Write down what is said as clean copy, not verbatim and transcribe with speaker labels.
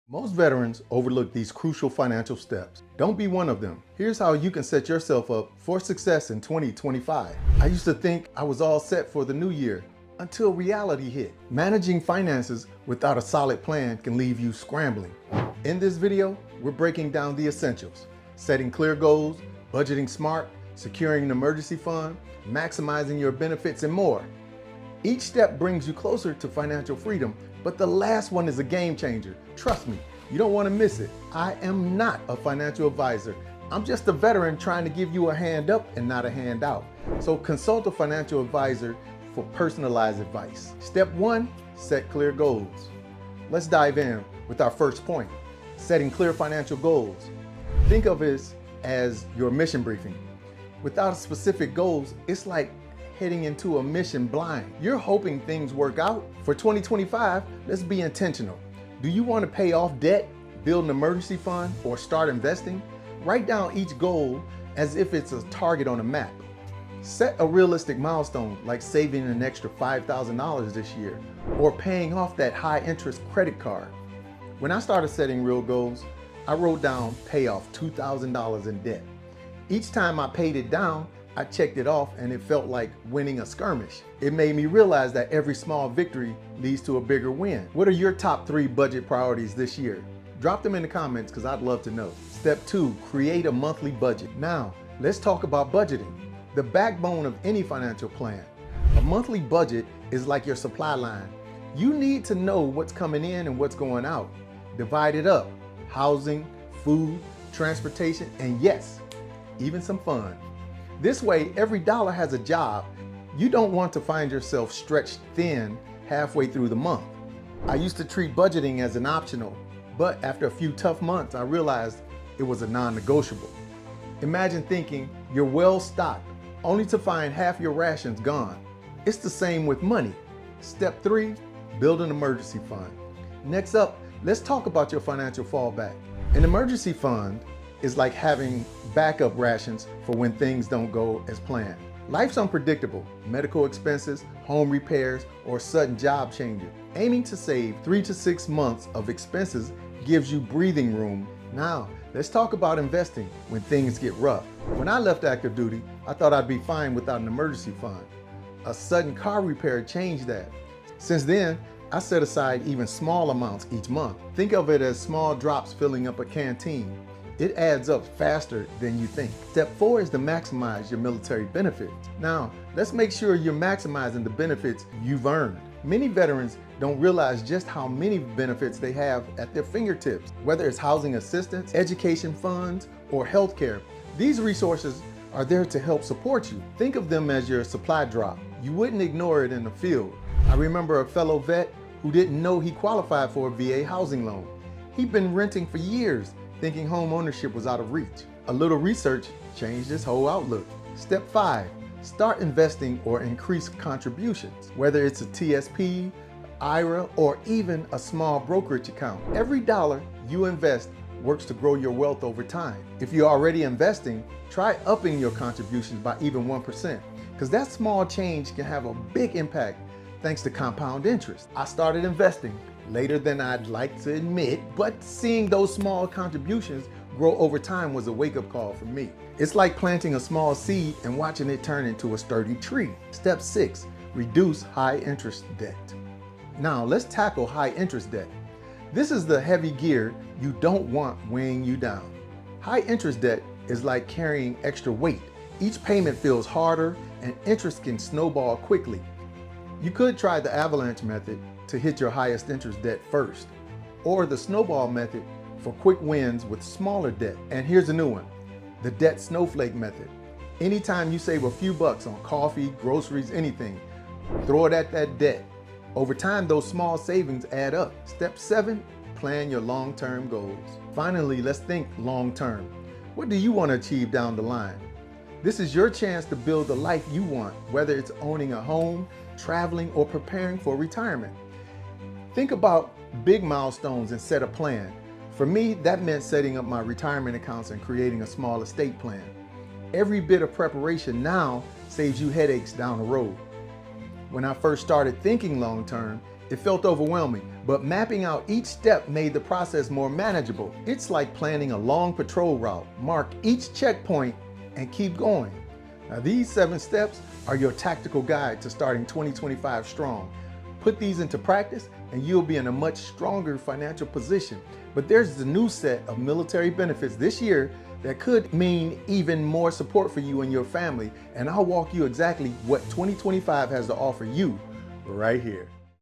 Speaker 1: Most veterans overlook these crucial financial steps. Don't be one of them. Here's how you can set yourself up for success in 2025. I used to think I was all set for the new year until reality hit. Managing finances without a solid plan can leave you scrambling. In this video, we're breaking down the essentials: setting clear goals, budgeting smart, securing an emergency fund, maximizing your benefits, and more. Each step brings you closer to financial freedom, but the last one is a game changer. Trust me, you don't want to miss it. I am not a financial advisor. I'm just a veteran trying to give you a hand up and not a handout. So consult a financial advisor for personalized advice. Step 1, set clear goals. Let's dive in with our first point, setting clear financial goals. Think of it as your mission briefing. Without specific goals, it's like heading into a mission blind. You're hoping things work out. For 2025, let's be intentional. Do you want to pay off debt, build an emergency fund, or start investing? Write down each goal as if it's a target on a map. Set a realistic milestone, like saving an extra $5,000 this year, or paying off that high interest credit card. When I started setting real goals, I wrote down pay off $2,000 in debt. Each time I paid it down, I checked it off and it felt like winning a skirmish. It made me realize that every small victory leads to a bigger win. What are your top 3 budget priorities this year? Drop them in the comments because I'd love to know. Step 2, create a monthly budget. Now, let's talk about budgeting, the backbone of any financial plan. A monthly budget is like your supply line. You need to know what's coming in and what's going out. Divide it up: housing, food, transportation, and yes, even some fun. This way, every dollar has a job. You don't want to find yourself stretched thin halfway through the month. I used to treat budgeting as an optional, but after a few tough months, I realized it was a non-negotiable. Imagine thinking you're well stocked, only to find half your rations gone. It's the same with money. Step 3, build an emergency fund. Next up, let's talk about your financial fallback. An emergency fund is like having backup rations for when things don't go as planned. Life's unpredictable: medical expenses, home repairs, or sudden job changes. Aiming to save 3 to 6 months of expenses gives you breathing room. Now, let's talk about investing when things get rough. When I left active duty, I thought I'd be fine without an emergency fund. A sudden car repair changed that. Since then, I set aside even small amounts each month. Think of it as small drops filling up a canteen. It adds up faster than you think. Step 4 is to maximize your military benefits. Now, let's make sure you're maximizing the benefits you've earned. Many veterans don't realize just how many benefits they have at their fingertips. Whether it's housing assistance, education funds, or healthcare, these resources are there to help support you. Think of them as your supply drop. You wouldn't ignore it in the field. I remember a fellow vet who didn't know he qualified for a VA housing loan. He'd been renting for years, thinking home ownership was out of reach. A little research changed his whole outlook. Step 5, start investing or increase contributions. Whether it's a TSP, IRA, or even a small brokerage account, every dollar you invest works to grow your wealth over time. If you're already investing, try upping your contributions by even 1%, because that small change can have a big impact thanks to compound interest. I started investing later than I'd like to admit, but seeing those small contributions grow over time was a wake-up call for me. It's like planting a small seed and watching it turn into a sturdy tree. Step 6, reduce high interest debt. Now let's tackle high interest debt. This is the heavy gear you don't want weighing you down. High interest debt is like carrying extra weight. Each payment feels harder and interest can snowball quickly. You could try the avalanche method to hit your highest interest debt first, or the snowball method for quick wins with smaller debt. And here's a new one, the debt snowflake method. Anytime you save a few bucks on coffee, groceries, anything, throw it at that debt. Over time, those small savings add up. Step 7, plan your long-term goals. Finally, let's think long-term. What do you want to achieve down the line? This is your chance to build the life you want, whether it's owning a home, traveling, or preparing for retirement. Think about big milestones and set a plan. For me, that meant setting up my retirement accounts and creating a small estate plan. Every bit of preparation now saves you headaches down the road. When I first started thinking long term, It felt overwhelming, but mapping out each step made the process more manageable. It's like planning a long patrol route. Mark each checkpoint and keep going. Now, these 7 steps are your tactical guide to starting 2025 strong. Put these into practice and you'll be in a much stronger financial position. But there's the new set of military benefits this year that could mean even more support for you and your family. And I'll walk you exactly what 2025 has to offer you right here.